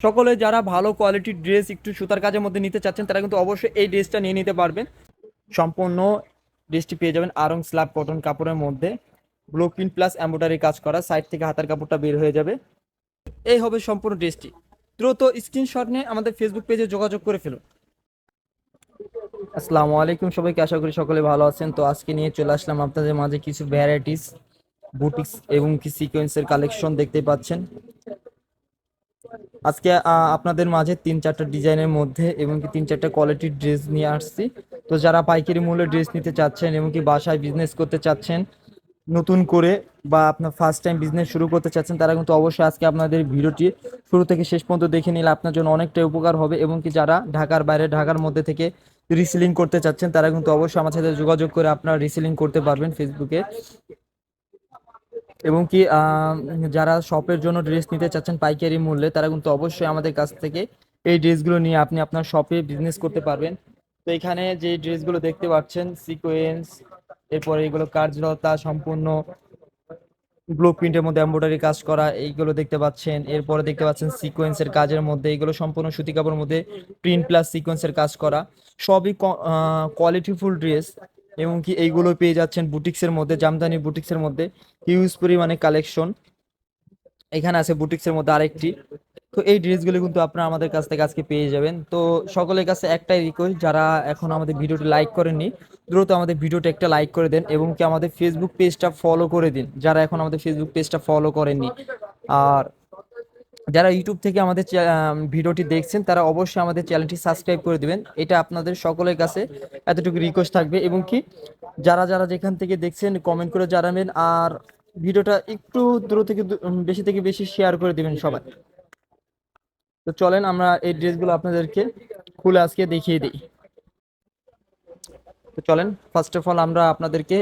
সকলে যারা ভালো কোয়ালিটির ড্রেস একটু সুতার কাজের মধ্যে নিতে চাচ্ছেন তারা কিন্তু অবশ্যই এই ড্রেসটা নিয়ে নিতে পারবেন। সম্পূর্ণ ড্রেসটি পেয়ে যাবেন আড়ং স্ল্যাব কটন কাপড়ের মধ্যে, ব্লু প্রিন্ট প্লাস এমব্রয়ডারি কাজ করা, সাইড থেকে হাতার কাপড়টা বের হয়ে যাবে। এই হবে সম্পূর্ণ ড্রেসটি। দ্রুত স্ক্রিনশট নিয়ে আমাদের ফেসবুক পেজে যোগাযোগ করে ফেলুন। আসসালামু আলাইকুম সবাইকে, আশা করি সকলে ভালো আছেন। তো আজকে নিয়ে চলে আসলাম আপনাদের মাঝে কিছু ভ্যারাইটিস বুটিক্স এবং কি সিকোয়েন্সের কালেকশন দেখতে পাচ্ছেন। আজকে আপনাদের মাঝে 3-4টা ডিজাইনের মধ্যে এবং কি 3-4টা কোয়ালিটির ড্রেস নিয়ে আসছি। তো যারা পাইকারি মূল্যে ড্রেস নিতে চাচ্ছেন এবং কি বাসায় বিজনেস করতে চাচ্ছেন নতুন করে, বা আপনার ফার্স্ট টাইম বিজনেস শুরু করতে চাচ্ছেন, তারা কিন্তু অবশ্যই আজকে আপনাদের ভিডিওটি শুরু থেকে শেষ পর্যন্ত দেখে নিলে আপনার জন্য অনেকটা উপকার হবে। এবং কি যারা ঢাকার বাইরে, ঢাকার মধ্যে থেকে রিসেলিং করতে চাচ্ছেন তারা কিন্তু অবশ্যই আমার সাথে যোগাযোগ করে আপনারা রিসেলিং করতে পারবেন ফেসবুকে। এবং কি যারা শপের জন্য ড্রেস নিতে চাচ্ছেন পাইকারি মূল্যে, তারা কিন্তু অবশ্যই আমাদের কাছ থেকে এই ড্রেসগুলো নিয়ে আপনি আপনার শপে বিজনেস করতে পারবেন। তো এখানে যে ড্রেসগুলো দেখতে পাচ্ছেন সিকোয়েন্স, এরপরে এগুলো কার্যলতা সম্পূর্ণ ব্লু প্রিন্টের মধ্যে এমব্রয়ডারি কাজ করা, এইগুলো দেখতে পাচ্ছেন। এরপরে দেখতে পাচ্ছেন সিকোয়েন্সের কাজের মধ্যে, এইগুলো সম্পূর্ণ সুতি কাপড়ের মধ্যে প্রিন্ট প্লাস সিকোয়েন্সের কাজ করা, সবই কোয়ালিটিফুল ড্রেস। এবং কি এইগুলো পেয়ে যাচ্ছেন বুটিক্সের মধ্যে, জামদানি বুটিক্সের মধ্যে হিউজ পরিমাণে কালেকশন এখানে আছে বুটিক্সের মধ্যে আরেকটি। তো এই ড্রেসগুলো কিন্তু আপনারা আমাদের কাছ থেকে আজকে পেয়ে যাবেন। তো সকলের কাছে একটাই রিকোয়েস্ট, যারা এখন আমাদের ভিডিওটি লাইক করেননি দ্রুত আমাদের ভিডিওটা একটা লাইক করে দেন এবং কি আমাদের ফেসবুক পেজটা ফলো করে দিন, যারা এখন আমাদের ফেসবুক পেজটা ফলো করেননি। আর যারা ইউটিউব থেকে আমাদের ভিডিওটি দেখছেন তারা অবশ্যই আমাদের চ্যানেলটি সাবস্ক্রাইব করে দিবেন, এটা আপনাদের সকলের কাছে এতটুকু রিকোয়েস্ট থাকবে। এবং কি যারা যারা যেখান থেকে দেখছেন কমেন্ট করে জানাবেন, আর ভিডিওটা একটু দ্রুত থেকে বেশি থেকে বেশি শেয়ার করে দিবেন সবাই। তো চলেন আমরা এই ড্রেসগুলো আপনাদেরকে খুলে আজকে দেখিয়ে দিই। তো চলেন ফার্স্ট অফ অল আমরা আপনাদেরকে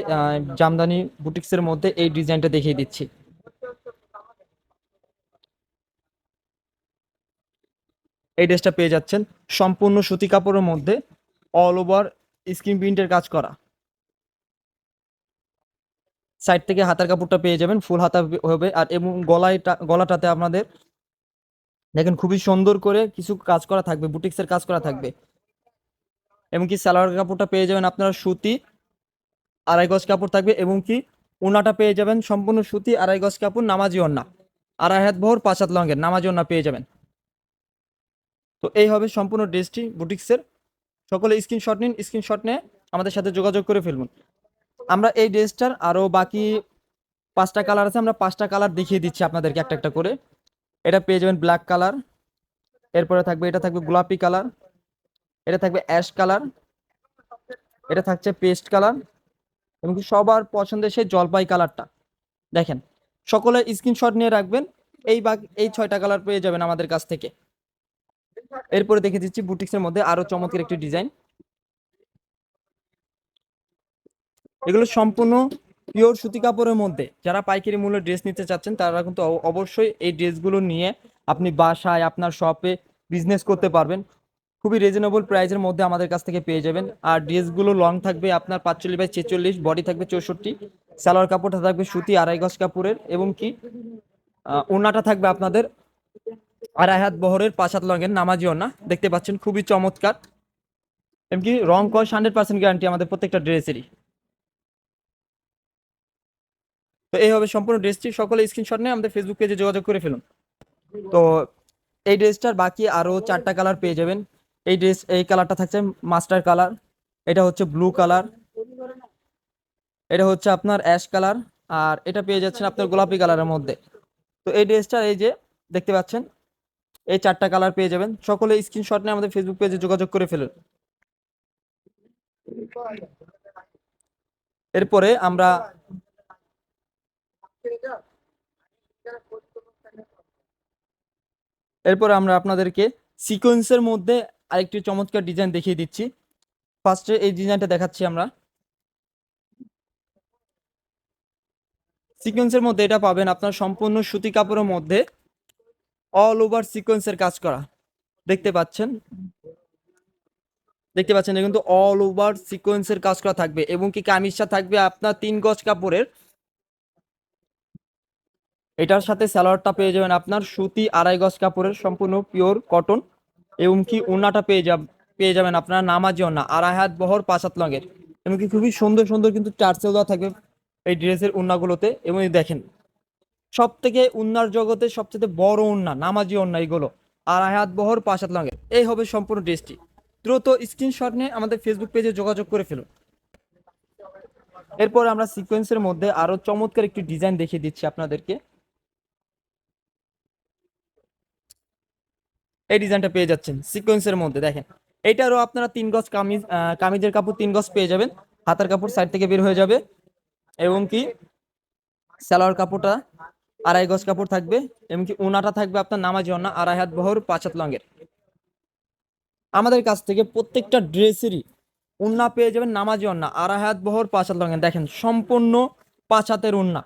জামদানি বুটিক্সের মধ্যে এই ডিজাইনটা দেখিয়ে দিচ্ছি। এই ড্রেসটা পেয়ে যাচ্ছেন সম্পূর্ণ সুতি কাপড়ের মধ্যে, অল ওভার স্ক্রিন প্রিন্টের কাজ করা, সাইড থেকে হাতার কাপড়টা পেয়ে যাবেন ফুল হাতা হবে। আর এবং গলাটাতে আপনাদের দেখেন খুবই সুন্দর করে কিছু কাজ করা থাকবে, বুটিক্সের কাজ করা থাকবে। এবং কি সালোয়ার কাপড়টা পেয়ে যাবেন আপনারা সুতি, আড়াই গজ কাপড় থাকবে। এবং কি ওনাটা পেয়ে যাবেন সম্পূর্ণ সুতি, আড়াই গজ কাপড়, নামাজি ওড়না, আড়াই হাত বহর 5 হাত লঙ্গের নামাজি ওড়না পেয়ে যাবেন। তো এই হবে সম্পূর্ণ ড্রেসটি বুটিক্সের। সকলে স্ক্রিনশট নিন, স্ক্রিনশট নিয়ে আমাদের সাথে যোগাযোগ করে ফেলুন। আমরা এই ড্রেসটার আরও বাকি 5টা কালার আছে, আমরা 5টা কালার দেখিয়ে দিচ্ছি আপনাদেরকে একটা একটা করে। এটা পেয়ে যাবেন ব্ল্যাক কালার, এরপরে থাকবে এটা থাকবে গোলাপি কালার, এটা থাকবে অ্যাশ কালার, এটা থাকছে পেস্ট কালার, এবং কি সবার পছন্দের সেই জলপাই কালারটা। দেখেন সকলে স্ক্রিনশট নিয়ে রাখবেন। এই 6টা কালার পেয়ে যাবেন আমাদের কাছ থেকে। এরপরে দেখে দিচ্ছি বুটিক্সের মধ্যে আরো চমৎকার একটি ডিজাইন। এগুলো সম্পূর্ণ পিওর সুতি কাপড়ের মধ্যে, যারা পাইকারি মূল্যে ড্রেস নিতে চাচ্ছেন তারা কিন্তু অবশ্যই এই ড্রেসগুলো নিয়ে আপনি বাসায় আপনার শপে বিজনেস করতে পারবেন। খুবই রিজনেবল প্রাইসের মধ্যে আমাদের কাছ থেকে পেয়ে যাবেন। আর ড্রেসগুলো লং থাকবে আপনার 45 বাই 46, বডি থাকবে 64, সালোয়ার কাপড়টা থাকবে সুতি আড়াই গজ কাপড়ের। এবং কি ওড়নাটা থাকবে আপনাদের আড়াই হাত বহরের 5 হাত লংয়ের নামাজি ওড়না, দেখতে পাচ্ছেন খুবই চমৎকার। এমনকি রং কস 100% গ্যারান্টি আমাদের প্রত্যেকটা ড্রেসেরই। তো এই হবে সম্পূর্ণ ড্রেসটি, সকলে স্ক্রিনশট নিয়ে আমাদের ফেসবুক পেজে যোগাযোগ করে ফেলুন। তো এই ড্রেসটার বাকি আরো 4টা কালার পেয়ে যাবেন। এই কালারটা থাকছে মাস্টার কালার, এটা হচ্ছে ব্লু কালার, এটা হচ্ছে আপনার অ্যাশ কালার, আর এটা পেয়ে যাচ্ছেন আপনার গোলাপি কালারের মধ্যে। তো এই ড্রেসটা এই যে দেখতে পাচ্ছেন এই 4টা কালার পেয়ে যাবেন। সকলে স্ক্রিনশট নিয়ে আমাদের ফেসবুক পেজে যোগাযোগ করে ফেলুন। এরপরে আমরা আপনাদেরকে সিকোয়েন্সের মধ্যে আরেকটি চমৎকার ডিজাইন দেখিয়ে দিচ্ছি। ফার্স্টে এই ডিজাইনটা দেখাচ্ছি আমরা। সিকোয়েন্সের মধ্যে এটা পাবেন আপনার সম্পূর্ণ সুতি কাপড়ের মধ্যে, অল ওভার সিকোয়েন্সের কাজ করা, দেখতে পাচ্ছেন। এটা কিন্তু অল ওভার সিকোয়েন্সের কাজ করা থাকবে। এবং কি কামিজটা থাকবে আপনার 3 গজ কাপড়ের, এটার সাথে সালোয়ারটা পেয়ে যাবেন আপনার সুতি 2.5 গজ কাপড়ের সম্পূর্ণ পিওর কটন, এবং কি ওড়নাটা পেয়ে যাবেন আপনার নামাজি ওড়না 2.5 হাত বহর 5 হাত লংয়ের, এবং কি খুবই সুন্দর সুন্দর কিন্তু টার্সেল দেওয়া থাকবে এই ড্রেসের ওড়নাগুলোতে। এবং এই দেখেন সব থেকে ওড়নার জগতে সবচেয়ে বড় ওড়না নামাজি ওড়না এগুলো, 2.5 হাত বহর 5 হাত লংয়ের। এই হবে সম্পূর্ণ ড্রেসটি। দ্রুত স্ক্রিনশট নিয়ে আমাদের ফেসবুক পেজে যোগাযোগ করে ফেলুন। এরপর আমরা সিকোয়েন্সের মধ্যে আরো চমৎকার একটি ডিজাইন দেখিয়ে দিচ্ছি আপনাদেরকে। এই ডিজাইনটা পেয়ে যাচ্ছেন সিকোয়েন্সের মধ্যে, দেখেন এইটারও আপনারা 3 গজ কামিজ, কামিজের কাপড় 3 গজ পেয়ে যাবেন, হাতার কাপড় সাইড থেকে বের হয়ে যাবে, এবং কি সালোয়ার কাপড়টা 2.5 গজ কাপড় থাকবে, এবং কি ওনাটা থাকবে আপনার নামাজি ওনা 2.5 হাত বহর 5 হাত লংয়ের। আমাদের কাছ থেকে প্রত্যেকটা ড্রেসেরই ওন্না পেয়ে যাবেন নামাজি ওন্না 2.5 হাত বহর 5 হাত লংয়ের, দেখেন সম্পূর্ণ 5 হাতের ওন্না।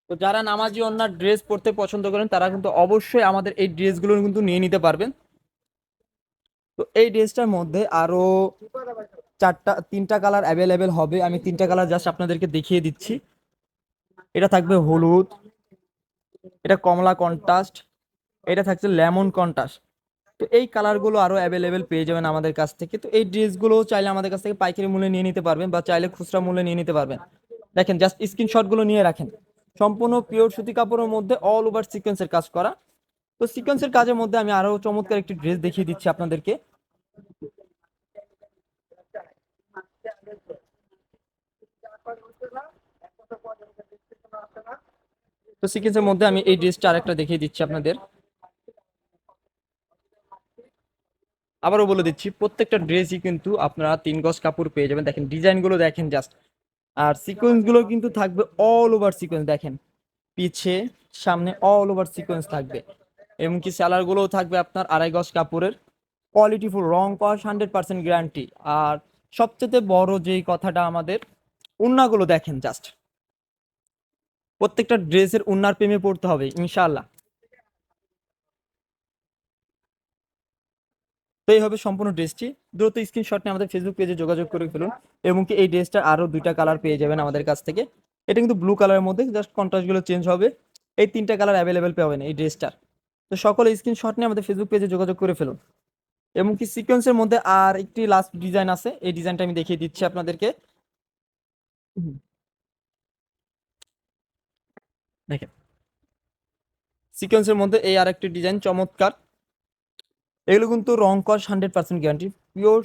তো যারা নামাজি ওন্নার ড্রেস পরতে পছন্দ করেন তারা কিন্তু অবশ্যই আমাদের এই ড্রেসগুলো কিন্তু নিয়ে নিতে পারবেন। তো এই ড্রেসটার মধ্যে আরো 3টা কালার অ্যাভেলেবেল হবে, আমি 3টা কালার জাস্ট আপনাদেরকে দেখিয়ে দিচ্ছি। এটা থাকবে হলুদ, এটা কমলা কন্ট্রাস্ট, এটা থাকছে লেমন কন্ট্রাস্ট। তো এই কালারগুলো আরো অ্যাভেলেবেল পেয়ে যাবেন আমাদের কাছ থেকে। তো এই ড্রেসগুলো চাইলে আমাদের কাছ থেকে পাইকারি মূল্যে নিয়ে নিতে পারবেন বা চাইলে খুচরা মূল্যে নিয়ে নিতে পারবেন। দেখেন জাস্ট স্ক্রিনশটগুলো নিয়ে রাখেন। সম্পূর্ণ পিওর সুতি কাপড়ের মধ্যে অল ওভার সিকোয়েন্সের কাজ করা। তো সিকোয়েন্সের কাজের মধ্যে আমি আরো চমৎকার একটি ড্রেস দেখিয়ে দিচ্ছি আপনাদেরকে। তো সিকোয়েন্সের মধ্যে আমি এই ড্রেসটা আরেকটা দেখিয়ে দিচ্ছি আপনাদের। আবারও বলে দিচ্ছি প্রত্যেকটা ড্রেসই কিন্তু আপনারা 3 গজ কাপড় পেয়ে যাবেন, দেখেন ডিজাইনগুলো দেখেন জাস্ট। আর সিকোয়েন্স গুলো কিন্তু থাকবে অল ওভার সিকোয়েন্স, দেখেন পিছে সামনে অল ওভার সিকোয়েন্স থাকবে, এমনকি স্যালার গুলোও থাকবে আপনার 2.5 গজ কাপড়ের, কোয়ালিটি ফুল, রং কস 100% গ্যারান্টি। আর সবচেয়ে বড় যেই কথাটা আমাদের উন্নাগুলো দেখেন জাস্ট, প্রত্যেকটা ড্রেসের উন্নার প্রেমে পড়তে হবে ইনশাআল্লাহ। তো এই হবে সম্পূর্ণ ড্রেসটি। দ্রুত স্ক্রিনশট নিয়ে আমাদের ফেসবুক পেজে যোগাযোগ করে ফেলুন, এবং কি এই ড্রেসটা আরো 2টা কালার পেয়ে যাবেন আমাদের কাছ থেকে। এটা কিন্তু ব্লু কালারের মধ্যে, জাস্ট কন্ট্রাস্ট গুলো চেঞ্জ হবে। এই 3টা কালার অ্যাভেলেবেল পাবেন এই ড্রেসটার। তো সকলে স্ক্রিনশট নিয়ে আমাদের ফেসবুক পেজে যোগাযোগ করে ফেলুন। এবং কি সিকোয়েন্সের মধ্যে আর একটি লাস্ট ডিজাইন আছে, এই ডিজাইনটা আমি দেখিয়ে দিচ্ছি আপনাদেরকে। হুম, দেখেন সিকোয়েন্সের মধ্যে এই আরেকটি ডিজাইন চমৎকার। এগুলো কিন্তু রং কস 100% গ্যারান্টি, পিওর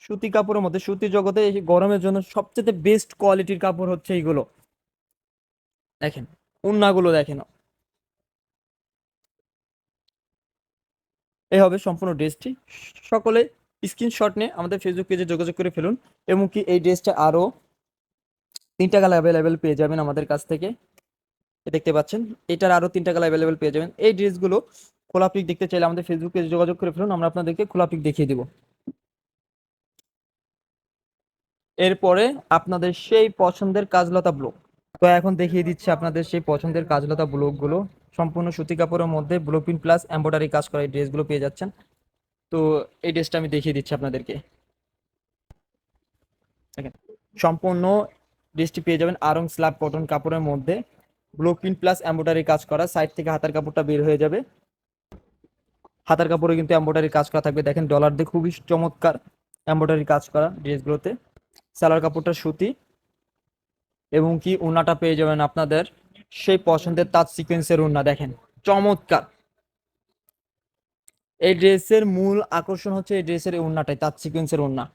সুতি কাপড়ের মধ্যে। সুতি জগতে এই গরমের জন্য সবচেয়ে বেস্ট কোয়ালিটির কাপড় হচ্ছে এইগুলো। দেখেন উন্নাগুলো দেখেন। এই হবে সম্পূর্ণ ড্রেসটি। সকলে স্ক্রিনশট নিয়ে আমাদের ফেসবুক পেজে যোগাযোগ করে ফেলুন, এবং কি এই ড্রেসটা আরো 3টা কালার অ্যাভেলেবেল পেয়ে যাবেন আমাদের কাছ থেকে। দেখতে পাচ্ছেন এটার আরো 3টা কালার অ্যাভেলেবেল পেয়ে যাবেন। এই ড্রেসগুলো খোলা পিক দেখতে চাইলে আমাদের ফেসবুক পেজে যোগাযোগ করে ফেলুন, আমরা আপনাদেরকে খোলা পিক দেখিয়ে দিব। এরপরে আপনাদের সেই পছন্দের কাজলতা ব্লক, তো এখন দেখিয়ে দিচ্ছি আপনাদের সেই পছন্দের কাজলতা ব্লকগুলো। সম্পূর্ণ সুতি কাপড়ের মধ্যে ব্লু প্রিন্ট প্লাস এমব্রয়ডারি কাজ করা এই ড্রেসগুলো পেয়ে যাচ্ছেন। তো এই ড্রেসটা আমি দেখিয়ে দিচ্ছি আপনাদেরকে। দেখেন সম্পূর্ণ ড্রেসটি পেয়ে যাবেন আরং স্ল্যাব কটন কাপড়ের মধ্যে, ব্লু প্রিন্ট প্লাস এমব্রয়ডারি কাজ করা, সাইড থেকে হাতার কাপড়টা বের হয়ে যাবে। হাতার কাপড়ে কিন্তু এমব্রয়ডারি কাজ করা থাকবে, দেখেন ডলার দিয়ে খুবই চমৎকার এমব্রয়ডারি কাজ করা ড্রেসগুলোতে। সালোয়ার কাপড়টা সুতি, এবং কি ওড়নাটা পেয়ে যাবেন আপনাদের সেই পছন্দের তাঁত সিকোয়েন্সের ওড়না, দেখেন চমৎকার। এই ড্রেসের মূল আকর্ষণ হচ্ছে এই ড্রেসের এই ওড়নাটাই, তাঁত সিকোয়েন্সের ওড়না।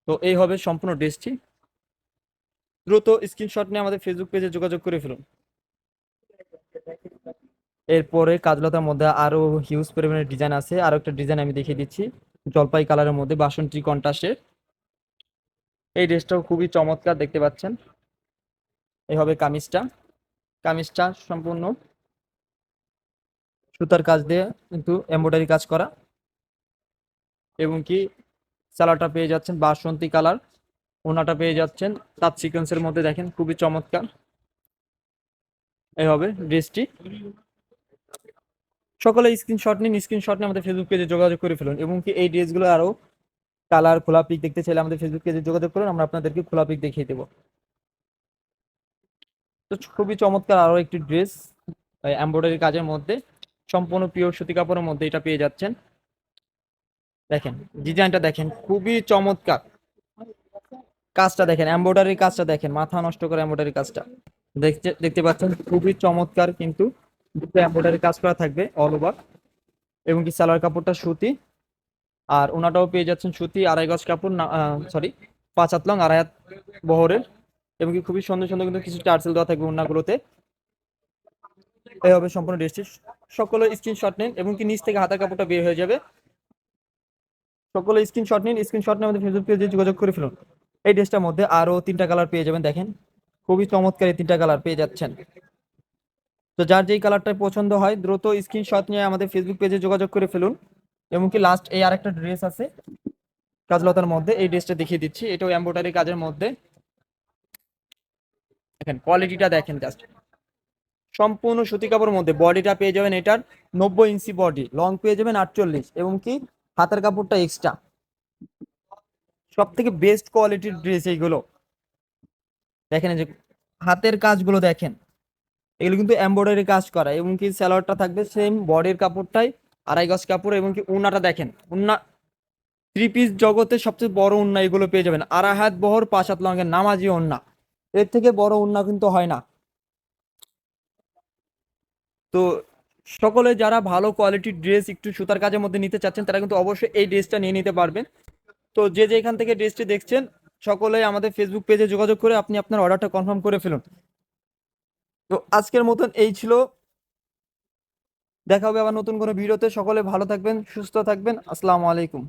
তো এই হবে সম্পূর্ণ ড্রেসটি। দ্রুত স্ক্রিনশট নিয়ে আমাদের ফেসবুক পেজে যোগাযোগ করে ফেলুন। এরপরে কাজলতার মধ্যে আরো হিউজ পরিমাণে ডিজাইন আছে, আরো একটা ডিজাইন আমি দেখিয়ে দিচ্ছি জলপাই কালারের মধ্যে বাসন্তী কন্ট্রাস্টের। এই ড্রেসটাও খুবই চমৎকার দেখতে পাচ্ছেন। এই হবে কামিজটা। কামিজটা সম্পূর্ণ সুতার কাজ দিয়ে কিন্তু এমব্রয়ডারি কাজ করা, এবং কি সালোয়ারটা পেয়ে যাচ্ছেন বাসন্তী কালার, ওনাটা পেয়ে যাচ্ছেন তাঁত সিকোয়েন্সের মধ্যে, দেখেন খুবই চমৎকার। এই হবে ড্রেসটি। সকলে স্ক্রিনশট নিন, স্ক্রিনশট নিয়ে আমাদের ফেসবুক পেজে যোগাযোগ করে ফেলুন, এবং কি এই ড্রেসগুলো আরো কালার খোলা পিক দেখতে চাইলে আমাদের ফেসবুক পেজে যোগাযোগ করুন, আমরা আপনাদেরকে খোলা পিক দেখিয়ে দেবো। তো খুবই চমৎকার আরো একটি ড্রেস এমব্রয়ডারি কাজের মধ্যে, সম্পূর্ণ পিওর সুতি কাপড়ের মধ্যে এটা পেয়ে যাচ্ছেন। দেখেন ডিজাইনটা দেখেন, খুবই চমৎকার। কাজটা দেখেন, এমব্রয়ডারি কাজটা দেখেন, মাথা নষ্ট করে এমব্রয়ডারি কাজটা দেখতে দেখতে পাচ্ছেন, খুবই চমৎকার। কিন্তু এমব্রয়ডারি কাজ করা থাকবে অল ওভার, এবং কি সালোয়ার কাপড়টা সুতি, আর ওনাটাও পেয়ে যাচ্ছেন সুতি, আড়াই গজ কাপড়, সরি 5 হাত লং, আড়াই হাত বহরের, এবং কি খুবই সুন্দর সুন্দর কিন্তু কিছু টার্সেল দেওয়া থাকবে ওনাগুলোতে। এই হবে সম্পূর্ণ ড্রেসটি। সকলে স্ক্রিনশট নিন, এবং কি নিচ থেকে হাতার কাপড়টা বের হয়ে যাবে। সকলে স্ক্রিনশট নিন, স্ক্রিনশট নিয়ে আমাদের ফেসবুক পেজে যোগাযোগ করে ফেলুন। এই ড্রেসটার মধ্যে আরো 3টা কালার পেয়ে যাবেন, দেখেন খুবই চমৎকার, এই 3টা কালার পেয়ে যাচ্ছেন। তো যার যেই কালারটা পছন্দ হয় দ্রুত স্ক্রিনশট নিয়ে আমাদের ফেসবুক পেজে যোগাযোগ করে ফেলুন। এমনকি লাস্ট এই আরেকটা ড্রেস আছে কাজলতার মধ্যে, এই ড্রেসটা দেখিয়ে দিচ্ছি, এটাও এমব্রয়ডারি কাজের মধ্যে। দেখেন কোয়ালিটিটা দেখেন জাস্ট, সম্পূর্ণ সুতি কাপড়ের মধ্যে। বডিটা পেয়ে যাবেন এটার 90 ইঞ্চি বডি, লং পেয়ে যাবেন 48, এবং কি হাতের কাপড়টা এক্সট্রা। সব থেকে বেস্ট কোয়ালিটির ড্রেস এইগুলো। দেখেন এই যে হাতের কাজগুলো দেখেন, এগুলো কিন্তু এমব্রয়ডারি কাজ করা, এবং কি সালোয়ারটা থাকবে সেম বডির কাপড়টাই, আড়াই গজ কাপড়, এবং কি উন্নাটা দেখেন, উন্না 3 পিস জগতে সবচেয়ে বড় উন্না এগুলো পেয়ে যাবেন, 2.5 হাত বহর 5 হাত লঙ্গের নামাজি উন্না, এর থেকে বড় উন্না কিন্তু হয় না। তো সকলে যারা ভালো কোয়ালিটির ড্রেস একটু সুতার কাজের মধ্যে নিতে চাচ্ছেন তারা কিন্তু অবশ্যই এই ড্রেসটা নিয়ে নিতে পারবেন। তো যে যেখান থেকে ড্রেসটি দেখছেন সকলেই আমাদের ফেসবুক পেজে যোগাযোগ করে আপনি আপনার অর্ডারটা কনফার্ম করে ফেলুন। তো আজকের মতন এই ছিল, দেখা হবে আবার নতুন কোনো ভিডিওতে। সকলে ভালো থাকবেন, সুস্থ থাকবেন, আসসালামু আলাইকুম।